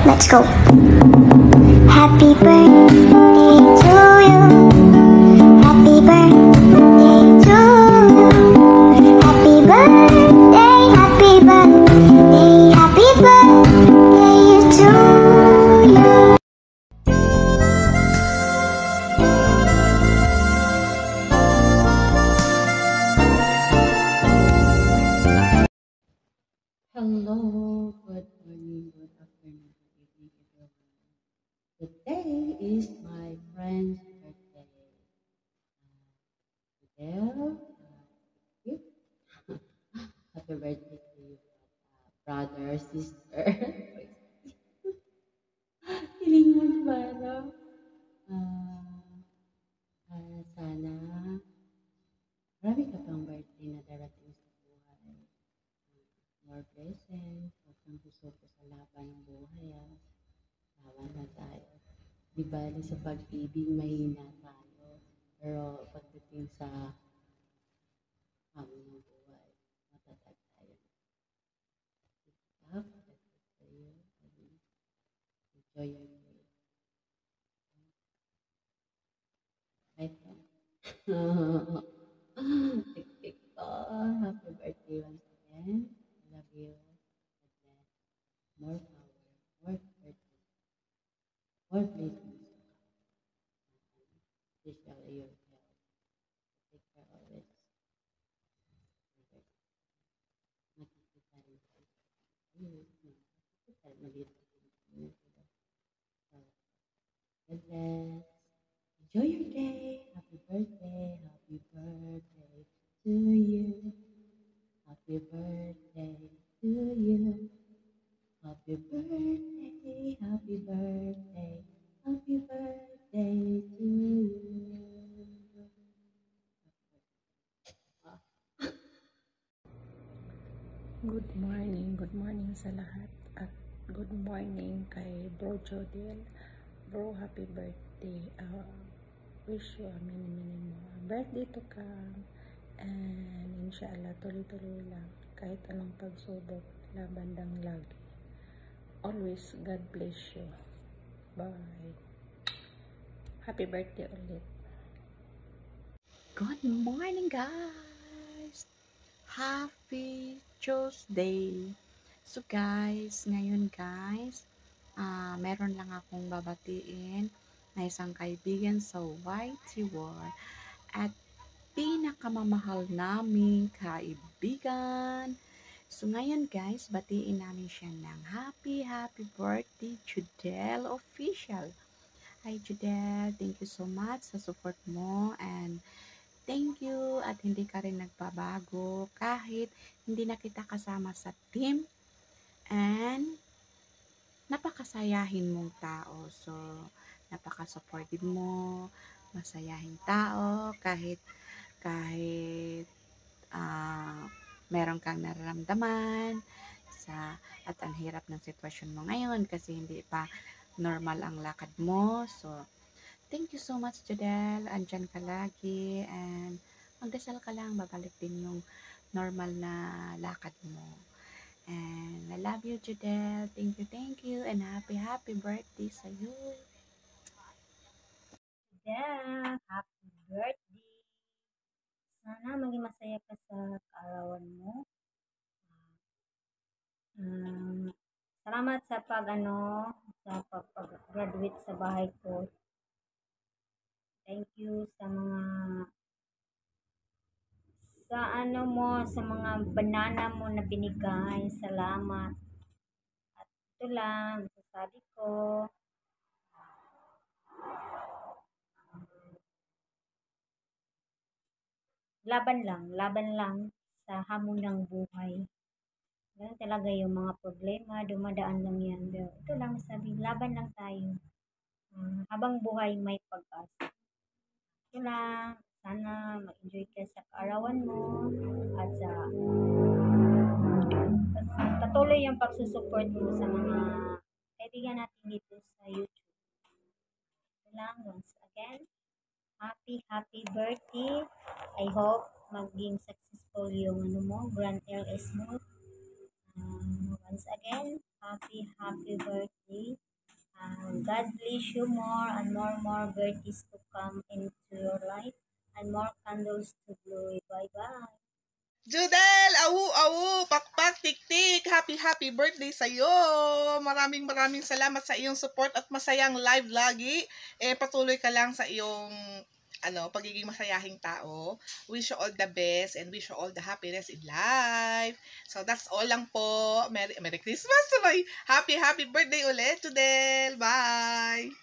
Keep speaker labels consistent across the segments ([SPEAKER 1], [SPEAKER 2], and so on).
[SPEAKER 1] Let's go. Happy birthday to you. Happy birthday to you. Happy birthday, happy birthday, happy birthday to you.
[SPEAKER 2] Hello, good morning, good afternoon, good evening, everyone. Today is my friend's birthday. Adele, gift. Happy birthday to you, brother, sister. Feeling mo ba, no? Ah, sana marami ka pang birthday na darating sa buhay. More blessings, huwag kang susuko sa laban ng buhay. Laban na tayo. Di bali sa pag-ibig, mahina tayo. Pero pagdating sa hamon ng buhay, matatag tayo. Up, that's it for you. Enjoy your day. Right now. Tik-tik ko. Happy birthday once again. I love you. God bless. More power, more birthday, more blessings. Especially your health. Take care always. Makikita rin tayo. Makikita rin maliit na rin. God bless. Enjoy your day. Happy birthday. Happy birthday to you. Happy birthday to you. Happy birthday. Happy birthday. Happy birthday to you.
[SPEAKER 3] Good morning sa lahat at good morning kay Bro Jodel. Bro, happy birthday. Wish you a many more birthday to come, and inshallah tuloy-tuloy lang kahit anong pagsubok, laban lang lagi. Always God bless you. Bye. Happy birthday ulit.
[SPEAKER 4] Good morning, guys! Happy Tuesday! So guys, ngayon guys, meron lang akong babatiin na isang kaibigan sa YT World at pinakamamahal naming kaibigan. So ngayon guys, batiin namin siya ng happy birthday, Judel Official. Hi Judel, thank you so much sa support mo, and thank you at hindi ka rin nagbabago kahit hindi na kita kasama sa team, and napakasayahin mong tao. So, napaka-supportive mo, masayahing tao kahit meron kang nararamdaman at ang hirap ng sitwasyon mo ngayon kasi hindi pa normal ang lakad mo. So, thank you so much, Jodel. Andyan ka lagi, and magdasal ka lang, babalik din yung normal na lakad mo. And I love you, Jodel. Thank you, and happy birthday sa you.
[SPEAKER 5] Jodel, happy birthday. Sana maging masaya ka sa kaarawan mo. Salamat sa pag-graduate sa bahay ko. Thank you sa mga banana mo na binigay. Salamat. At ito lang, sasabi ko, laban lang sa hamon ng buhay. Ganun talaga yung mga problema, dumadaan lang yan. Pero ito lang sabi, laban lang tayo. Habang buhay may pag-asa. Ito lang, sana mag-enjoy ka sa kaarawan mo at patuloy yung pagsusupport mo sa mga kaibigan natin dito sa YouTube. Ito lang, once again, happy birthday. I hope maging successful yung Grand LS mo. Once again, happy birthday. birthday. God bless you more and more birthdays to come into your life and more candles to blow. Bye-bye.
[SPEAKER 6] Judel, awu, pakpak, tik-tik, happy birthday sa'yo. Maraming salamat sa iyong support at masayang live lagi. Patuloy ka lang sa iyong pagiging masayahing tao. Wish you all the best and wish you all the happiness in life. So that's all lang po. Merry Christmas tuloy. Happy birthday ulit, Judel. Bye.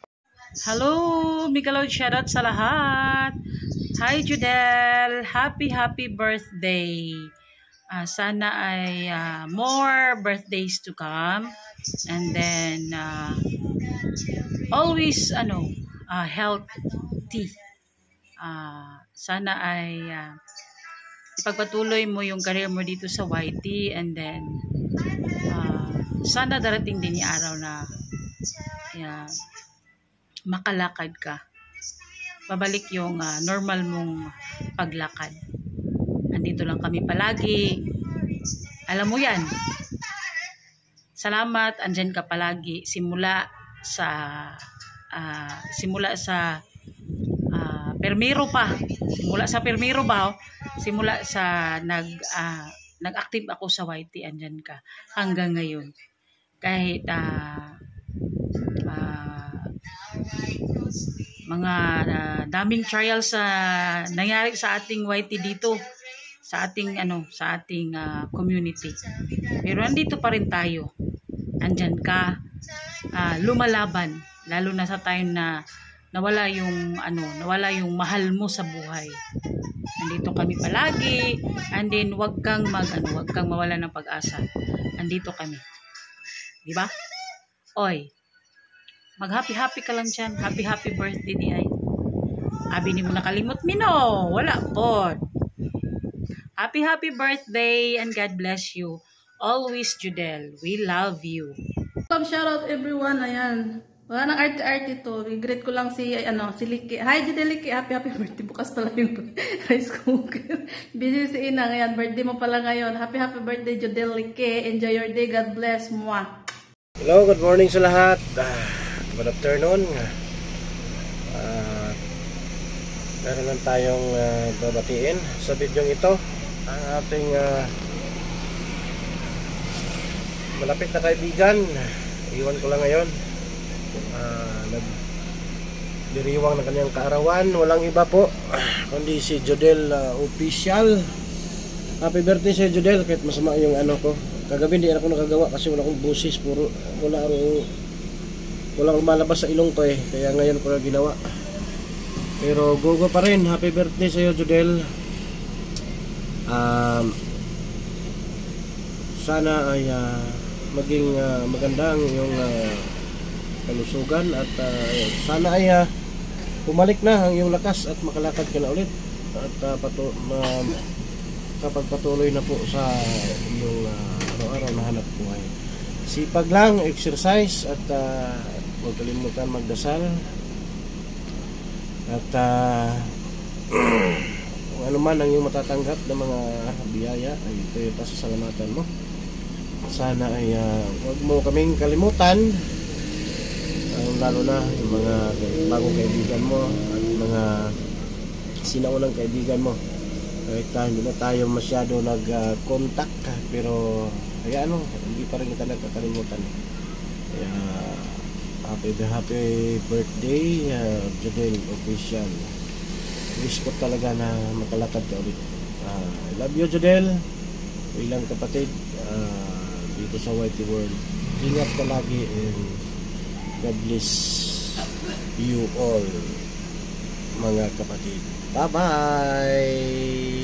[SPEAKER 3] Hello, Mikalod, shoutout sa lahat. Hi, Judel. Happy birthday. Sana ay more birthdays to come. And then, always, healthy. Sana ay ipagpatuloy mo yung career mo dito sa YT. And then, sana darating din yung araw na makalakad ka. Babalik yung normal mong paglakad. Andito lang kami palagi. Alam mo yan. Salamat, andyan ka palagi. Simula sa permiro pa. Simula sa permiro ba? Simula sa nag-active ako sa YT, andyan ka. Hanggang ngayon. Kahit mga daming trials nangyari sa ating YT dito, sa ating community. Pero andito pa rin tayo. Andyan ka, lumalaban, lalo na sa time na nawala yung mahal mo sa buhay. Andito kami palagi, and then wag kang mawala ng pag-asa. Andito kami. Di ba? Oy, mag-happy ka lang dyan. Happy birthday di ay. Abi ni mo nakalimot no. Wala po. Happy birthday and God bless you. Always, Judel. We love you.
[SPEAKER 7] Shoutout everyone. Ayan. Wala nang arte-arte to. Regret ko lang si Liki. Hi, Judel Liki. Happy birthday. Bukas pala yung rice cooker. Busy si Inang. Ayan, birthday mo pala ngayon. Happy birthday, Judel Liki. Enjoy your day. God bless. Mwah.
[SPEAKER 8] Hello, good morning sa lahat. Good afternoon. Meron lang tayong babatiin sa video ito. Ang ating malapit na kaibigan. Iwan ko lang ngayon. Nagdiriwang na kanyang kaarawan. Walang iba po kundi si Jodel Official. Happy birthday sa Jodel. Kahit masama yung ko. Kagabi hindi ako nakagawa kasi wala akong busis. Walang lumalabas sa ilong ko kaya ngayon ko na ginawa. Pero go pa rin. Happy birthday sa iyo, Jodel. Sana ay maging magandang yung kalusugan at sana ay bumalik na ang iyong lakas at makalakad ka na ulit at kapag patuloy na po sa iyong araw-araw na hanap buhay. Sipag lang, exercise at huwag kalimutan magdasal at kung ano man ang iyong matatanggap na mga biyaya ay ito'y pasasalamatan mo. Sana ay huwag mo kaming kalimutan, lalo na yung mga bagong kaibigan mo at mga sinaunang kaibigan mo. Kahit hindi na tayo masyado nag-contact pero hindi pa rin kita nagkakalimutan. Kaya happy birthday, Jodel Official. Wish ko talaga na makalakad ka ulit. I love you, Jodel. Ilang kapatid dito sa YT World. Ingat ka lagi and God bless you all, mga kapatid. Bye-bye!